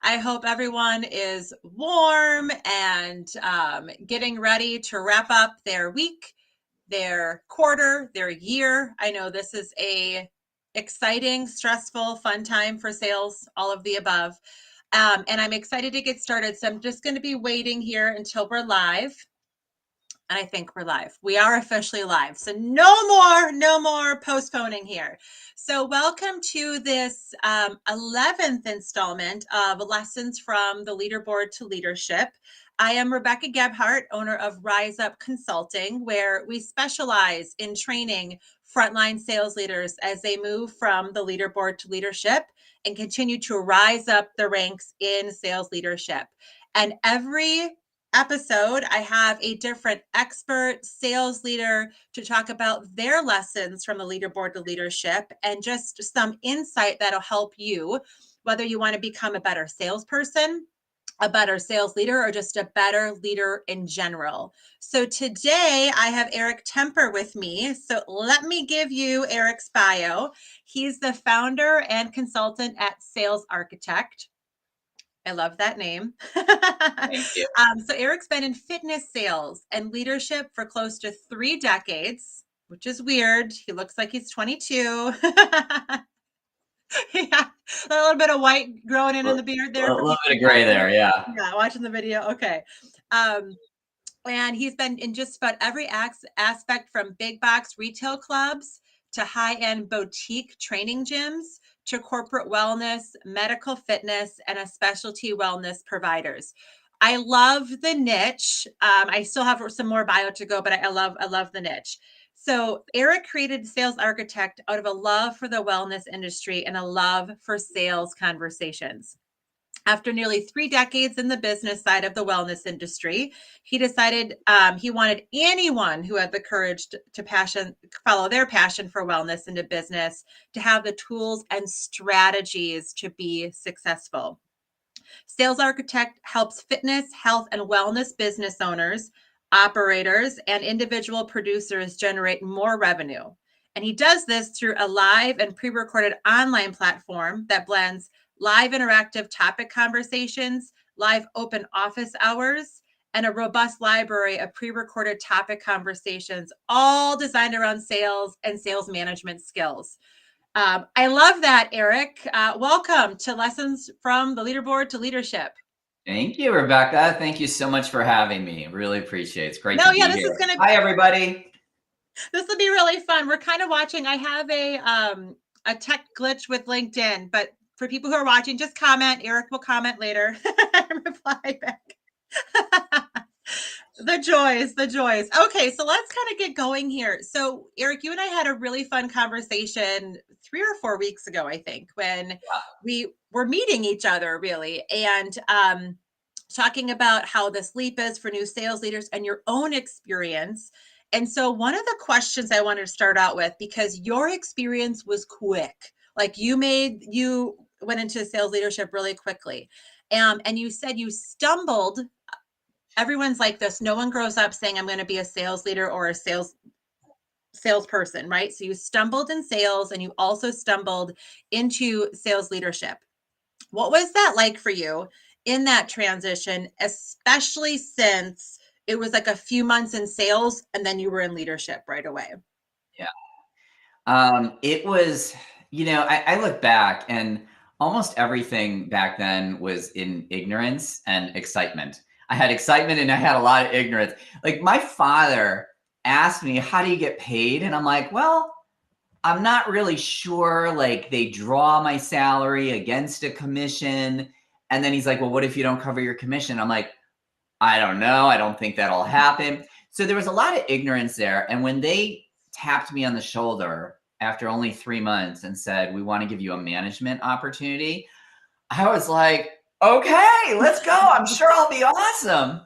I hope everyone is warm and getting ready to wrap up their week, their quarter, their year. I know this is a exciting, stressful, fun time for sales, all of the above. And I'm excited to get started. So I'm just going to be waiting here until we're live. And I think we're live. We are officially live. So no more postponing here. So welcome to this 11th installment of Lessons from the Leaderboard to Leadership. I am Rebecca Gebhardt, owner of Rise Up Consulting, where we specialize in training frontline sales leaders as they move from the leaderboard to leadership and continue to rise up the ranks in sales leadership. And every episode, I have a different expert sales leader to talk about their lessons from the leaderboard to leadership and just some insight that'll help you, whether you want to become a better salesperson, a better sales leader, or just a better leader in general. So today I have Eric Tepper with me. So let me give you Eric's bio. He's the founder and consultant at Sales Architect. I love that name. Thank you. So Eric's been in fitness sales and leadership for close to 3 decades, which is weird. He looks like he's 22. Yeah, a little bit of white growing in the beard there. A little bit of gray there, yeah. Yeah, watching the video. Okay. And he's been in just about every aspect, from big box retail clubs to high-end boutique training gyms to corporate wellness, medical fitness, and a specialty wellness providers. I love the niche. I still have some more bio to go, but I love the niche. So Eric created Sales Architect out of a love for the wellness industry and a love for sales conversations. After nearly 3 decades in the business side of the wellness industry, he decided he wanted anyone who had the courage to follow their passion for wellness into business to have the tools and strategies to be successful. Sales Architect helps fitness, health, and wellness business owners, operators, and individual producers generate more revenue. And he does this through a live and pre-recorded online platform that blends live interactive topic conversations, live open office hours, and a robust library of pre-recorded topic conversations, all designed around sales and sales management skills. I love that, Eric. Welcome to Lessons from the Leaderboard to Leadership. Thank you, Rebecca. Thank you so much for having me. Really appreciate it. It's great to be this here. is gonna Hi, everybody. This will be really fun. We're kind of watching. I have a tech glitch with LinkedIn, but for people who are watching, just comment. Eric will comment later and reply back. The joys. Okay, so let's kind of get going here. So Eric, you and I had a really fun conversation 3 or 4 weeks ago, I think, when we were meeting each other, really, and talking about how this leap is for new sales leaders and your own experience. And so one of the questions I wanted to start out with, because your experience was quick, like you went into sales leadership really quickly. And you said you stumbled. Everyone's like this. No one grows up saying, I'm going to be a sales leader or a salesperson, right? So you stumbled in sales and you also stumbled into sales leadership. What was that like for you in that transition, especially since it was like a few months in sales and then you were in leadership right away? Yeah. It was, I look back and almost everything back then was in ignorance and excitement. I had excitement and I had a lot of ignorance. Like my father asked me, how do you get paid? And I'm like, well, I'm not really sure. Like they draw my salary against a commission. And then he's like, well, what if you don't cover your commission? I'm like, I don't know. I don't think that'll happen. So there was a lot of ignorance there. And when they tapped me on the shoulder after only 3 months and said, we want to give you a management opportunity, I was like, okay, let's go. I'm sure I'll be awesome.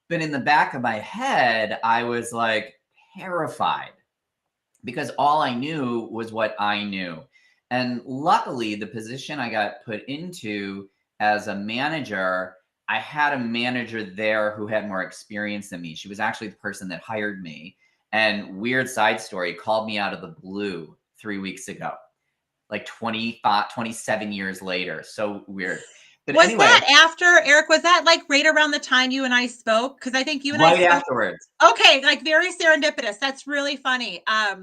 But in the back of my head, I was like terrified because all I knew was what I knew. And luckily, the position I got put into as a manager, I had a manager there who had more experience than me. She was actually the person that hired me. And weird side story, called me out of the blue 3 weeks ago, like 27 years later. So weird. But Was anyway, that after, Eric, was that like right around the time you and I spoke? Because I think you and I right spoke. afterwards. Okay, like very serendipitous. That's really funny. That's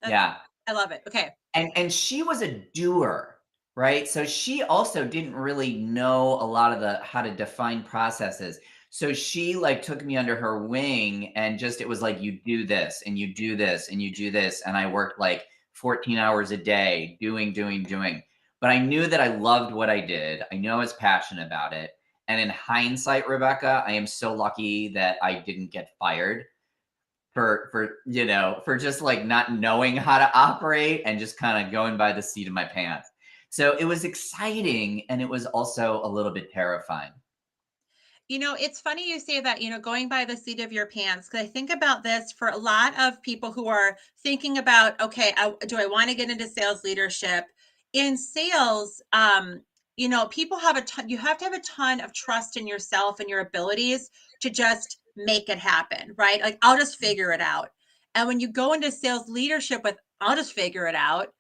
Yeah. I love it. Okay. And she was a doer, right? So she also didn't really know a lot of the how to define processes. So she like took me under her wing and just it was like you do this and you do this and you do this and I worked like 14 hours a day doing. But I knew that I loved what I did. I knew I was passionate about it. And in hindsight, Rebecca, I am so lucky that I didn't get fired for just like not knowing how to operate and just kind of going by the seat of my pants. So it was exciting and it was also a little bit terrifying. It's funny you say that, going by the seat of your pants, because I think about this for a lot of people who are thinking about, okay, do I want to get into sales leadership? In sales, people have you have to have a ton of trust in yourself and your abilities to just make it happen, right? Like, I'll just figure it out. And when you go into sales leadership with, I'll just figure it out,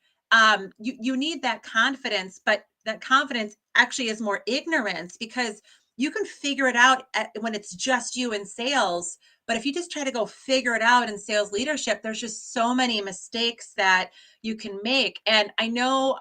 you need that confidence, but that confidence actually is more ignorance because you can figure it out when it's just you in sales. But if you just try to go figure it out in sales leadership, there's just so many mistakes that you can make. And I know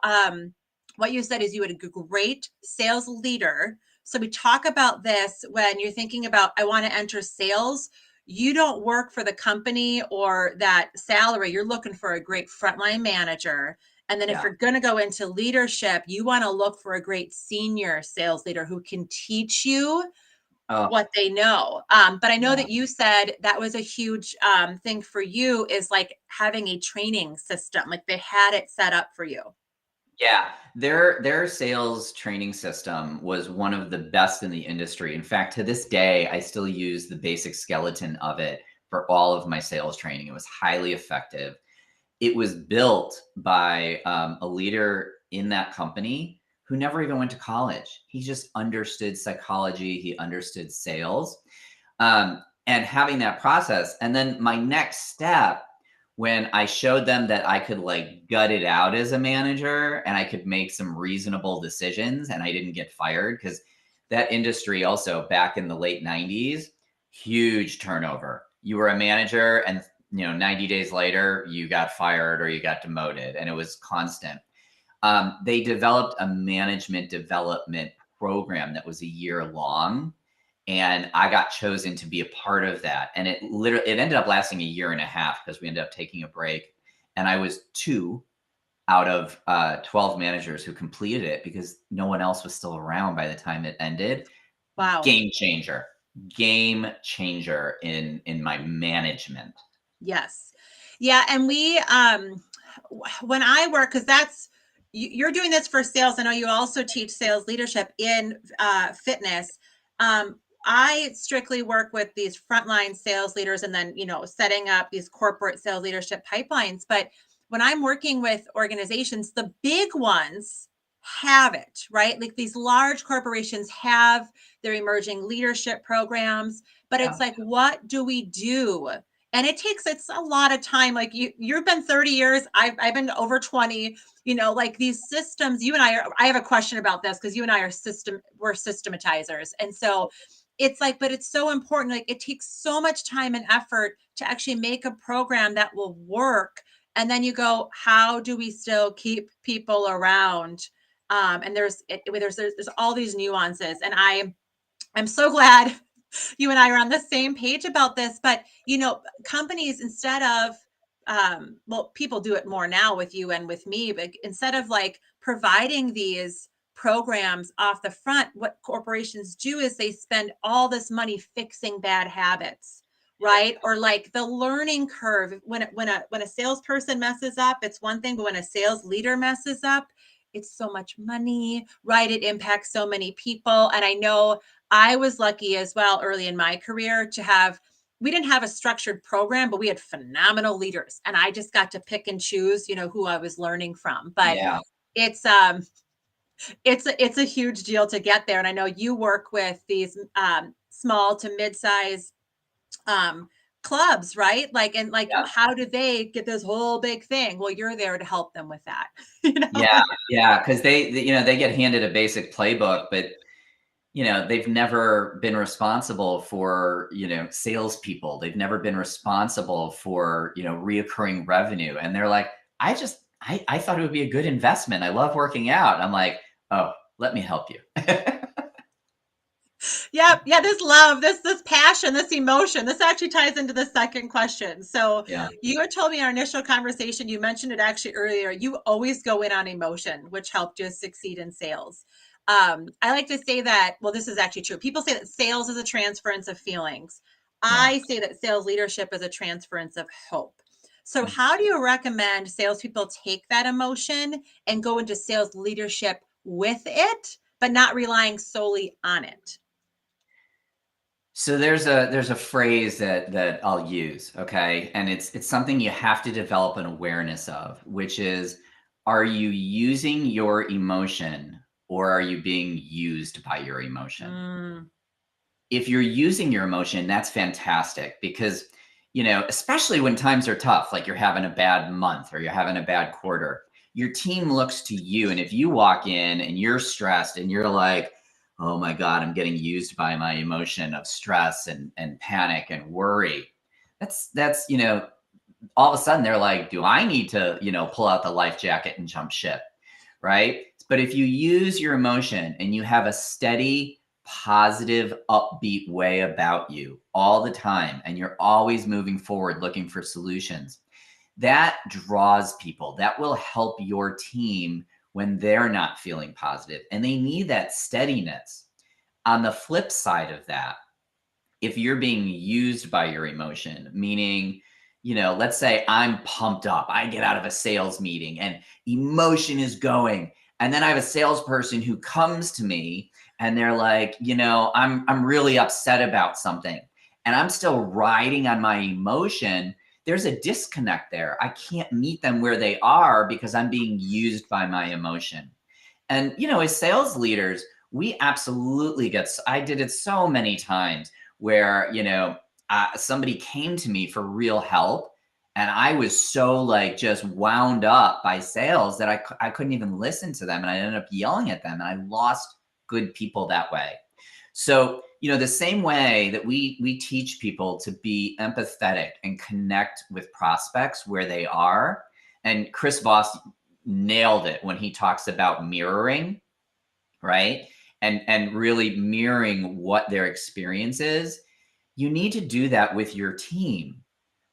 what you said is you had a great sales leader. So we talk about this when you're thinking about, I want to enter sales. You don't work for the company or that salary. You're looking for a great frontline manager. And then if Yeah. you're going to go into leadership, you want to look for a great senior sales leader who can teach you Oh, what they know. But I know yeah. that you said that was a huge thing for you, is like having a training system, like they had it set up for you. Yeah, their sales training system was one of the best in the industry. In fact, to this day, I still use the basic skeleton of it for all of my sales training. It was highly effective. It was built by a leader in that company who never even went to college. He just understood psychology. He understood sales, and having that process. And then my next step, when I showed them that I could like gut it out as a manager and I could make some reasonable decisions and I didn't get fired, because that industry also back in the late 90s, huge turnover. You were a manager and 90 days later you got fired or you got demoted and it was constant. They developed a management development program that was a year long, and I got chosen to be a part of that. And it ended up lasting a year and a half because we ended up taking a break. And I was 2 out of 12 managers who completed it because no one else was still around by the time it ended. Wow. Game changer. Game changer in my management. Yes. Yeah. And when I work, because you're doing this for sales. I know you also teach sales leadership in fitness. I strictly work with these frontline sales leaders and then, setting up these corporate sales leadership pipelines. But when I'm working with organizations, the big ones have it, right? Like these large corporations have their emerging leadership programs, but Yeah. it's like, what do we do? And it's a lot of time. Like you've been 30 years. I've been over 20, like these systems, I have a question about this because you and I we're systematizers. And so it's like, but it's so important. Like it takes so much time and effort to actually make a program that will work. And then you go, how do we still keep people around? And there's all these nuances. And I'm so glad you and I are on the same page about this. But companies, instead of people do it more now with you and with me, but instead of like providing these programs off the front, what corporations do is they spend all this money fixing bad habits, right? Or like the learning curve. When a salesperson messes up, it's one thing, but when a sales leader messes up, it's so much money, right? It impacts so many people. And I know I was lucky as well early in my career we didn't have a structured program, but we had phenomenal leaders. And I just got to pick and choose, who I was learning from. But Yeah. it's a huge deal to get there. And I know you work with these small to mid-size um, clubs, right? Like Yeah. how do they get this whole big thing? Well, you're there to help them with that. Yeah, yeah, because they get handed a basic playbook, but they've never been responsible for, salespeople. They've never been responsible for, reoccurring revenue. And they're like, I thought it would be a good investment. I love working out. I'm like, oh, let me help you. Yep. Yeah. This love, this passion, this emotion, this actually ties into the second question. So Yeah. you had told me in our initial conversation, you mentioned it actually earlier, you always go in on emotion, which helped you succeed in sales. I like to say that, well, this is actually true. People say that sales is a transference of feelings. Yeah. I say that sales leadership is a transference of hope. So how do you recommend salespeople take that emotion and go into sales leadership with it, but not relying solely on it? So there's a phrase that I'll use, okay? And it's something you have to develop an awareness of, which is, are you using your emotion or are you being used by your emotion? Mm, If you're using your emotion, that's fantastic because, especially when times are tough, like you're having a bad month or you're having a bad quarter, your team looks to you. And if you walk in and you're stressed and you're like, oh my God, I'm getting used by my emotion of stress and panic and worry. That's, all of a sudden they're like, do I need to, pull out the life jacket and jump ship? Right. But if you use your emotion and you have a steady, positive, upbeat way about you all the time, and you're always moving forward looking for solutions, that draws people. That will help your team when they're not feeling positive, and they need that steadiness. On the flip side of that, if you're being used by your emotion, meaning, let's say I'm pumped up, I get out of a sales meeting and emotion is going. And then I have a salesperson who comes to me and they're like, I'm really upset about something. And I'm still riding on my emotion. There's a disconnect there. I can't meet them where they are because I'm being used by my emotion. And, as sales leaders, we absolutely I did it so many times where, somebody came to me for real help. And I was so like just wound up by sales that I couldn't even listen to them. And I ended up yelling at them and I lost good people that way. So, the same way that we teach people to be empathetic and connect with prospects where they are. And Chris Voss nailed it when he talks about mirroring, right? And really mirroring what their experience is. You need to do that with your team,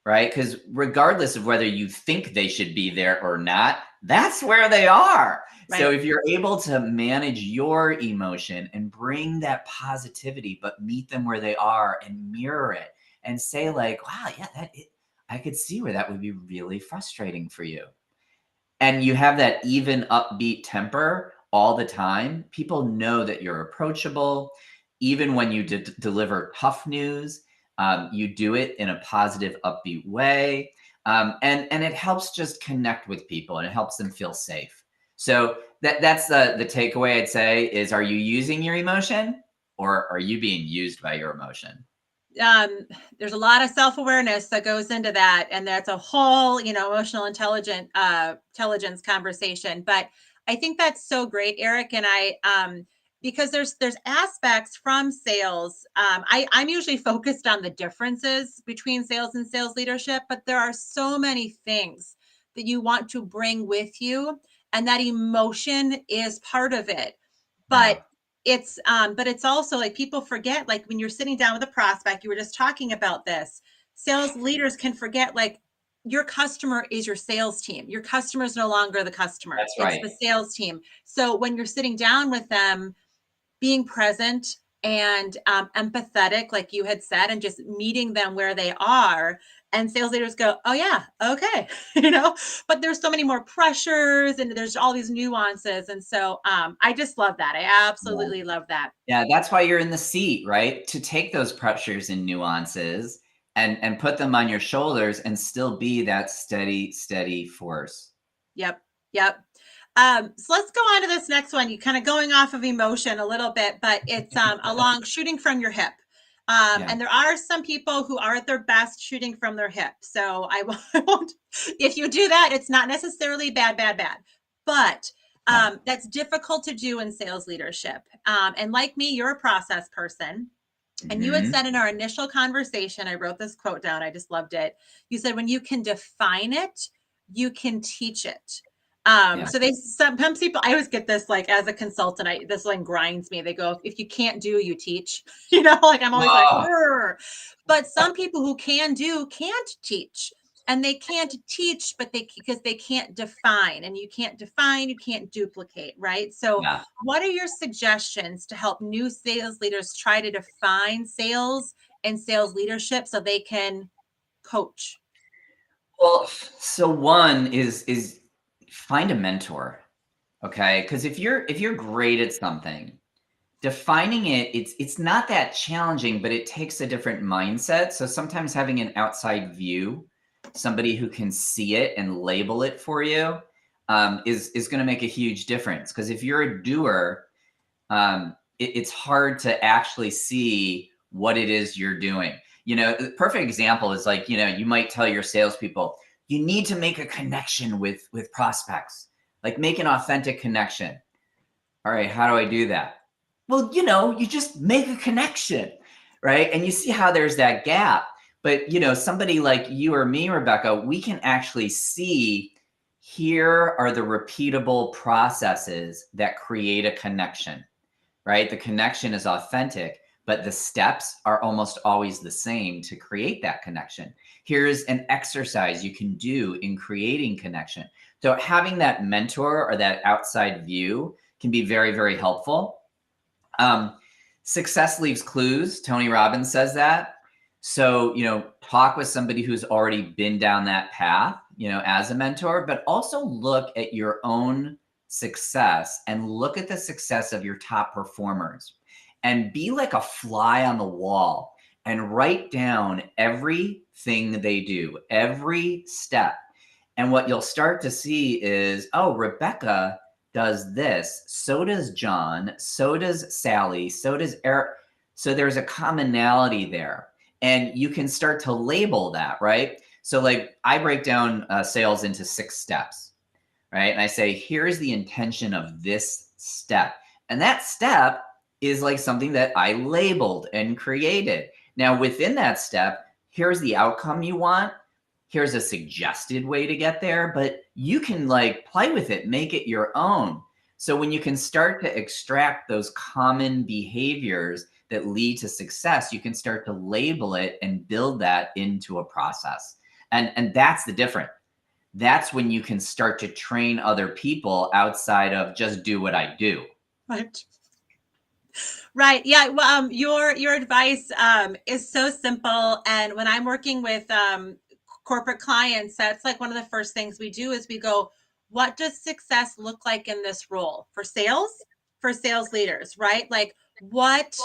right? Because regardless of whether you think they should be there or not, that's where they are. right. So if you're able to manage your emotion and bring that positivity, but meet them where they are and mirror it and say like, wow, yeah, I could see where that would be really frustrating for you. And you have that even upbeat temper all the time, people know that you're approachable. Even when you deliver tough news, you do it in a positive, upbeat way. And it helps just connect with people and it helps them feel safe. So that's the takeaway I'd say is, are you using your emotion or are you being used by your emotion? There's a lot of self-awareness that goes into that, and that's a whole, emotional intelligence conversation. But I think that's so great, Eric. And because there's aspects from sales. I'm usually focused on the differences between sales and sales leadership, but there are so many things that you want to bring with you, and that emotion is part of it. Yeah. But it's also like people forget, like when you're sitting down with a prospect, you were just talking about this. Sales leaders can forget, like, your customer is your sales team. Your customer is no longer the customer. That's It's right. the sales team. So when you're sitting down with them, being present and empathetic, like you had said, and just meeting them where they are. And sales leaders go, oh, yeah, okay. But there's so many more pressures and there's all these nuances. And so I just love that. I Yeah. absolutely love that. Yeah, that's why you're in the seat, right? To take those pressures and nuances and put them on your shoulders and still be that steady force. Yep. Yep. So let's go on to this next one. You kind of going off of emotion a little bit, but it's along shooting from your hip. Yeah. And there are some people who are at their best shooting from their hip. So I won't, if you do that, it's not necessarily bad. But that's difficult to do in sales leadership. And like me, you're a process person. And you had said in our initial conversation, I wrote this quote down. I just loved it. You said, when you can define it, you can teach it. So sometimes people, I always get this, like, as a consultant, this one grinds me. They go, if you can't do, you teach, like I'm always like, Rrr. But some people who can do can't teach. And they can't teach, because they can't define, and you can't define, you can't duplicate, right? So what are your suggestions to help new sales leaders try to define sales and sales leadership so they can coach? Well, so one is find a mentor. Okay. Because if you're great at something, defining it's not that challenging, but it takes a different mindset. So sometimes having an outside view, somebody who can see it and label it for you, is going to make a huge difference. Because if you're a doer, it's hard to actually see what it is you're doing. The perfect example is like, you might tell your salespeople, you need to make a connection with prospects, like make an authentic connection. All right, how do I do that? Well, you just make a connection, right? And you see how there's that gap. But, somebody like you or me, Rebecca, we can actually see, here are the repeatable processes that create a connection, right? The connection is authentic, but the steps are almost always the same to create that connection. Here's an exercise you can do in creating connection. So having that mentor or that outside view can be very, very helpful. Success leaves clues. Tony Robbins says that. So, talk with somebody who's already been down that path, as a mentor, but also look at your own success and look at the success of your top performers and be like a fly on the wall and write down everything they do, every step. And what you'll start to see is, oh, Rebecca does this, so does John, so does Sally, so does Eric. So there's a commonality there, and you can start to label that, right? So like I break down sales into 6 steps, right? And I say, here's the intention of this step. And that step is like something that I labeled and created. Now within that step, here's the outcome you want. Here's a suggested way to get there, but you can like play with it, make it your own. So when you can start to extract those common behaviors that lead to success, you can start to label it and build that into a process. And that's the difference. That's when you can start to train other people outside of just do what I do. Right. Right. Yeah. Well, your advice is so simple. And when I'm working with corporate clients, that's like one of the first things we do is we go, what does success look like in this role for sales leaders, right? Like what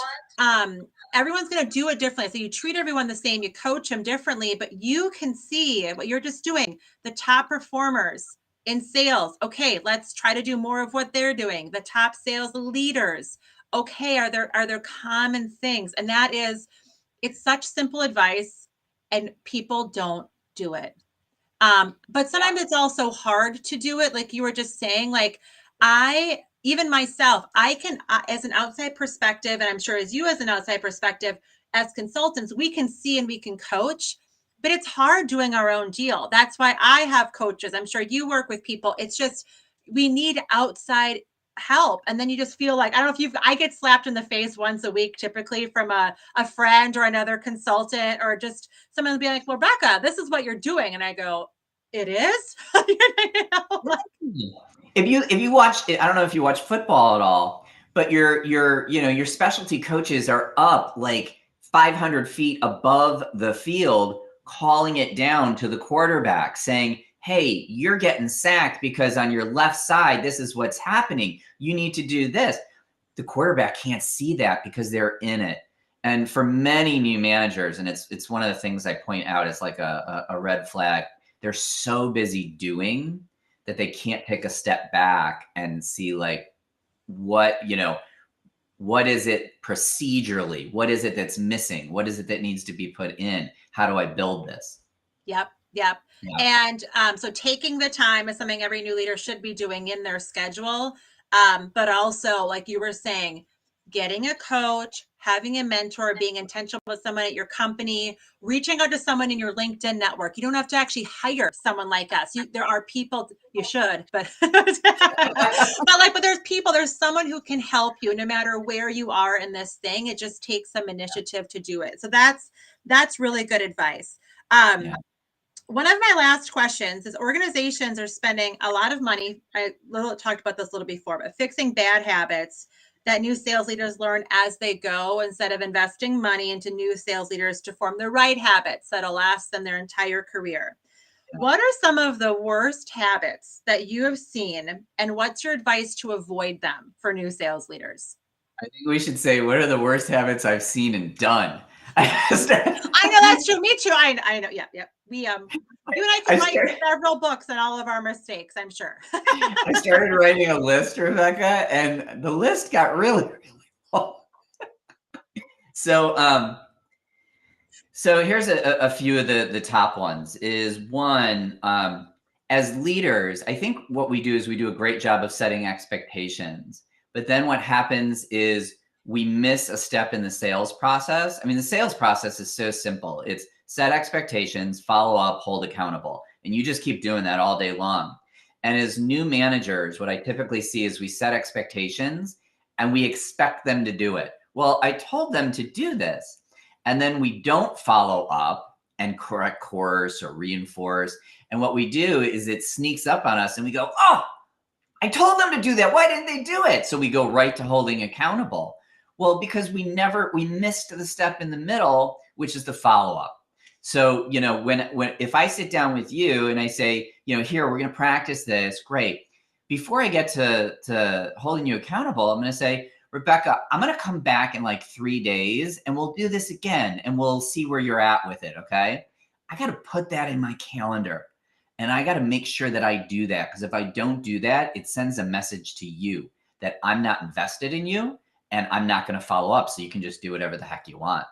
everyone's going to do it differently. So you treat everyone the same, you coach them differently, but you can see what you're just doing. The top performers in sales. Okay, let's try to do more of what they're doing. The top sales leaders. Okay, are there common things? And that is, it's such simple advice and people don't do it. But sometimes it's also hard to do it. Like you were just saying, like even myself, I can, as an outside perspective, and I'm sure as you as an outside perspective, as consultants, we can see and we can coach, but it's hard doing our own deal. That's why I have coaches. I'm sure you work with people. It's just, we need outside help. And then you just feel like, I don't know if I get slapped in the face once a week, typically from a friend or another consultant, or just someone will be like, well, Rebecca, this is what you're doing. And I go, it is? If you watch, I don't know if you watch football at all, but your specialty coaches are up like 500 feet above the field, calling it down to the quarterback saying, hey, you're getting sacked because on your left side, this is what's happening. You need to do this. The quarterback can't see that because they're in it. And for many new managers, and it's one of the things I point out as like a red flag, they're so busy doing that they can't take a step back and see like what is it procedurally? What is it that's missing? What is it that needs to be put in? How do I build this? Yep. Yep. Yeah. And so taking the time is something every new leader should be doing in their schedule. But also, like you were saying, getting a coach, having a mentor, being intentional with someone at your company, reaching out to someone in your LinkedIn network. You don't have to actually hire someone like us. There are people you should, but but there's people, there's someone who can help you no matter where you are in this thing. It just takes some initiative to do it. So that's really good advice. Yeah. One of my last questions is organizations are spending a lot of money. I talked about this a little before, but fixing bad habits that new sales leaders learn as they go instead of investing money into new sales leaders to form the right habits that'll last them their entire career. What are some of the worst habits that you have seen, and what's your advice to avoid them for new sales leaders? I think we should say, what are the worst habits I've seen and done? I know that's true. Me too. I know. Yeah, yeah. You and I could write several books on all of our mistakes, I'm sure. I started writing a list, Rebecca, and the list got really, really long. So here's a few of the top ones. Is one, as leaders, I think what we do is we do a great job of setting expectations. But then what happens is we miss a step in the sales process. I mean, the sales process is so simple. It's set expectations, follow up, hold accountable. And you just keep doing that all day long. And as new managers, what I typically see is we set expectations and we expect them to do it. Well, I told them to do this. And then we don't follow up and correct course or reinforce. And what we do is it sneaks up on us and we go, oh, I told them to do that. Why didn't they do it? So we go right to holding accountable. Well, because we missed the step in the middle, which is the follow-up. So, if I sit down with you and I say, here, we're going to practice this, great. Before I get to holding you accountable, I'm going to say, Rebecca, I'm going to come back in like 3 days and we'll do this again and we'll see where you're at with it. Okay. I got to put that in my calendar and I got to make sure that I do that. Because if I don't do that, it sends a message to you that I'm not invested in you and I'm not going to follow up. So you can just do whatever the heck you want.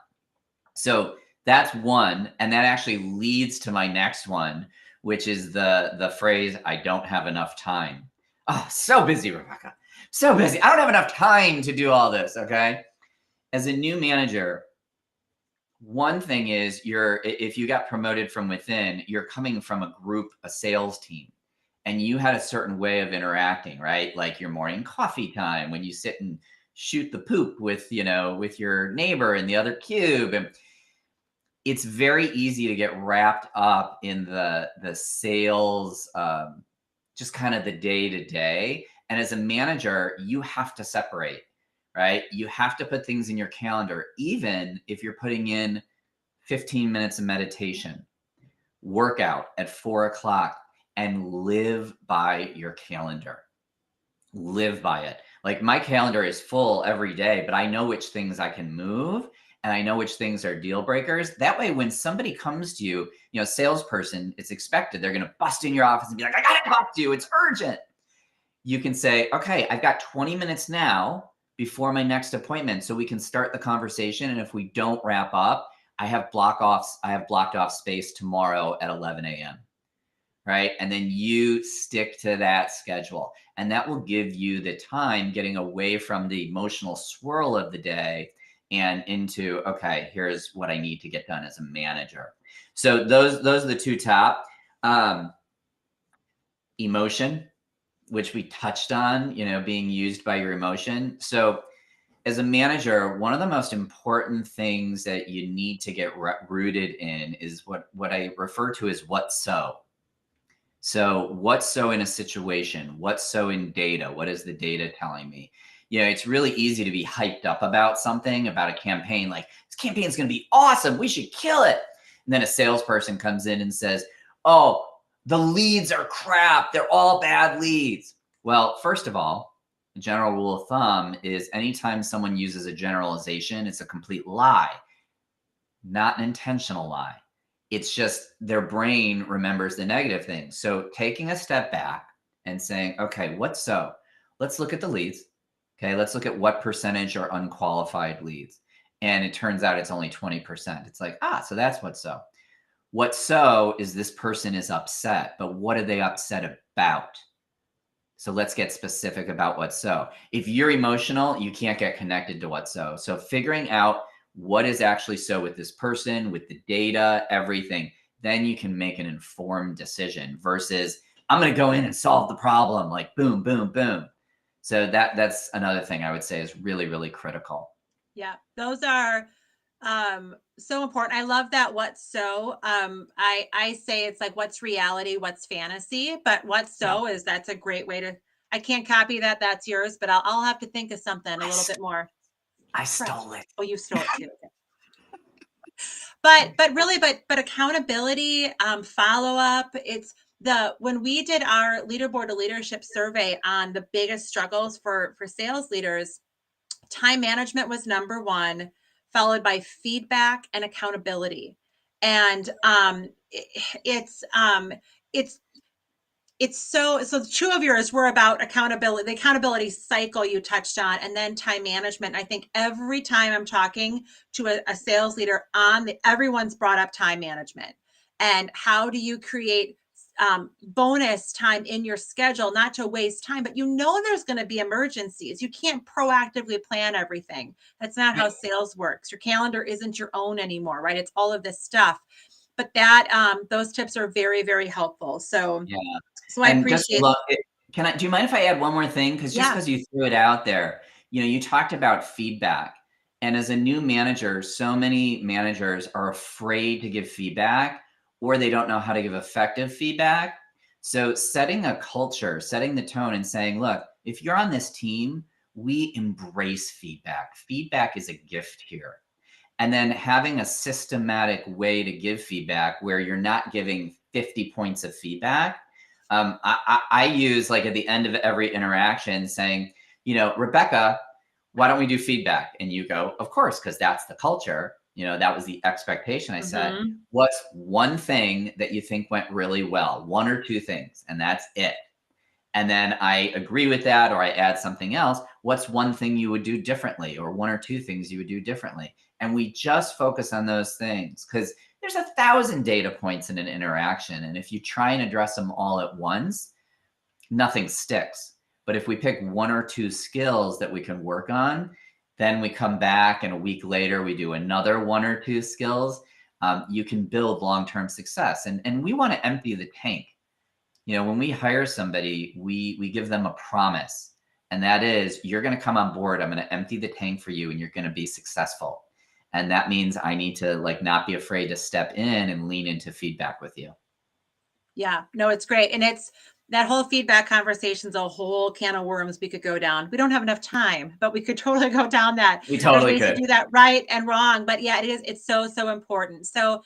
So that's one. And that actually leads to my next one, which is the phrase, I don't have enough time. Oh, so busy, Rebecca. So busy. I don't have enough time to do all this. Okay. As a new manager, one thing is if you got promoted from within, you're coming from a group, a sales team, and you had a certain way of interacting, right? Like your morning coffee time when you sit and shoot the poop with your neighbor in the other cube. And it's very easy to get wrapped up in the sales, just kind of the day to day. And as a manager, you have to separate, right? You have to put things in your calendar, even if you're putting in 15 minutes of meditation, workout at 4 o'clock, and live by your calendar. Live by it. Like my calendar is full every day, but I know which things I can move and I know which things are deal breakers. That way, when somebody comes to you, salesperson, it's expected. They're going to bust in your office and be like, I got to talk to you. It's urgent. You can say, okay, I've got 20 minutes now before my next appointment. So we can start the conversation. And if we don't wrap up, I have blocked off space tomorrow at 11 a.m. Right. And then you stick to that schedule. And that will give you the time getting away from the emotional swirl of the day and into, okay, here's what I need to get done as a manager. So those are the two top. Emotion, which we touched on, being used by your emotion. So as a manager, one of the most important things that you need to get rooted in is what I refer to as what's so. So what's so in a situation? What's so in data? What is the data telling me? It's really easy to be hyped up about something, about a campaign, like this campaign is going to be awesome. We should kill it. And then a salesperson comes in and says, oh, the leads are crap. They're all bad leads. Well, first of all, the general rule of thumb is anytime someone uses a generalization, it's a complete lie, not an intentional lie. It's just their brain remembers the negative things. So taking a step back and saying, okay, what's so? Let's look at the leads. Okay, let's look at what percentage are unqualified leads. And it turns out it's only 20%. It's like, so that's what's so. What so is this person is upset, but what are they upset about? So let's get specific about what so. If you're emotional, you can't get connected to what so. So figuring out what is actually so with this person, with the data, everything, then you can make an informed decision versus I'm going to go in and solve the problem, like boom, boom, boom. So that's another thing I would say is really, really critical. Yeah, those are so important. I love that what's so. I say it's like what's reality, what's fantasy, but what's Yeah. so is that's a great way to. I can't copy that. That's yours, but I'll have to think of something a little bit more I fresh. stole it. Oh, you stole it too. But really, but accountability, follow up. It's the when we did our leaderboard to leadership survey on the biggest struggles for sales leaders, time management was number one, followed by feedback and accountability. And it's so two of yours were about accountability, the accountability cycle you touched on, and then time management. I think every time I'm talking to a sales leader everyone's brought up time management and how do you create bonus time in your schedule, not to waste time, but there's going to be emergencies. You can't proactively plan everything. That's not how sales works. Your calendar isn't your own anymore, right? It's all of this stuff. But those tips are very, very helpful. So Yeah. I And just appreciate. look, do you mind if I add one more thing? Because just Yeah. because you threw it out there, you talked about feedback. And as a new manager, so many managers are afraid to give feedback or they don't know how to give effective feedback. So setting a culture, setting the tone and saying, look, if you're on this team, we embrace feedback. Feedback is a gift here. And then having a systematic way to give feedback where you're not giving 50 points of feedback. I use like at the end of every interaction saying, Rebecca, why don't we do feedback? And you go, of course, because that's the culture. That was the expectation I set. What's one thing that you think went really well? One or two things, and that's it. And then I agree with that, or I add something else. What's one thing you would do differently, or one or two things you would do differently? And we just focus on those things because there's 1,000 data points in an interaction. And if you try and address them all at once, nothing sticks. But if we pick one or two skills that we can work on, then we come back and a week later we do another one or two skills, you can build long-term success. And we want to empty the tank. When we hire somebody, we give them a promise. And that is, you're going to come on board. I'm going to empty the tank for you and you're going to be successful. And that means I need to not be afraid to step in and lean into feedback with you. Yeah, no, it's great. And it's that whole feedback conversation's a whole can of worms we could go down. We don't have enough time, but we could totally go down that. We There's totally ways to could. do that right and wrong. But yeah, it's so, so important. So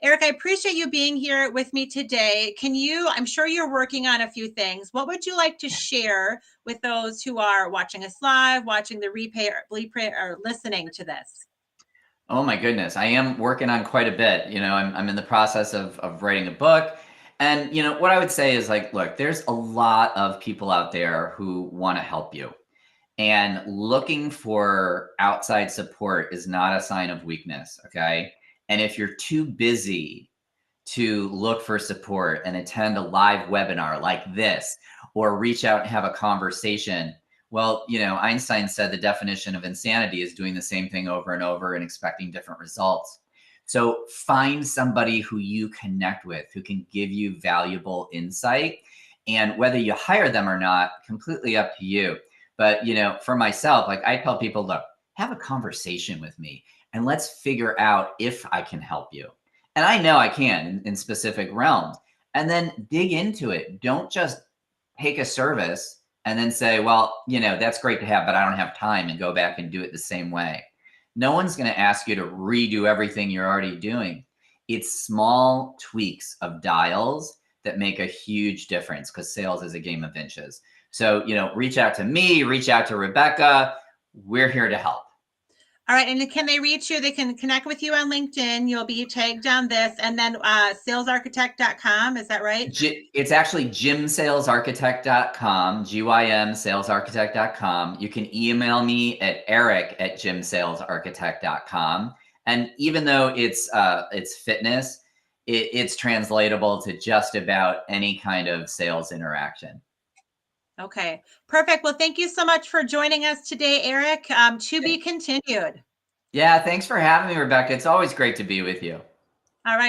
Eric, I appreciate you being here with me today. I'm sure you're working on a few things. What would you like to share with those who are watching us live, watching the replay or listening to this? Oh my goodness. I am working on quite a bit. I'm in the process of writing a book. And, what I would say is look, there's a lot of people out there who want to help you. And looking for outside support is not a sign of weakness. Okay. And if you're too busy to look for support and attend a live webinar like this, or reach out and have a conversation, well, Einstein said the definition of insanity is doing the same thing over and over and expecting different results. So find somebody who you connect with, who can give you valuable insight. And whether you hire them or not, completely up to you. But, for myself, I tell people, look, have a conversation with me and let's figure out if I can help you. And I know I can in specific realms. And then dig into it. Don't just take a service and then say, well, that's great to have, but I don't have time, and go back and do it the same way. No one's going to ask you to redo everything you're already doing. It's small tweaks of dials that make a huge difference because sales is a game of inches. So, reach out to me, reach out to Rebecca. We're here to help. All right. And can they reach you? They can connect with you on LinkedIn. You'll be tagged on this. And then salesarchitect.com. Is that right? It's actually gymsalesarchitect.com, gymsalesarchitect.com. You can email me at eric@gymsalesarchitect.com. And even though it's fitness, it's translatable to just about any kind of sales interaction. Okay, perfect. Well, thank you so much for joining us today, Eric. To be continued. Yeah, thanks for having me, Rebecca. It's always great to be with you. All right.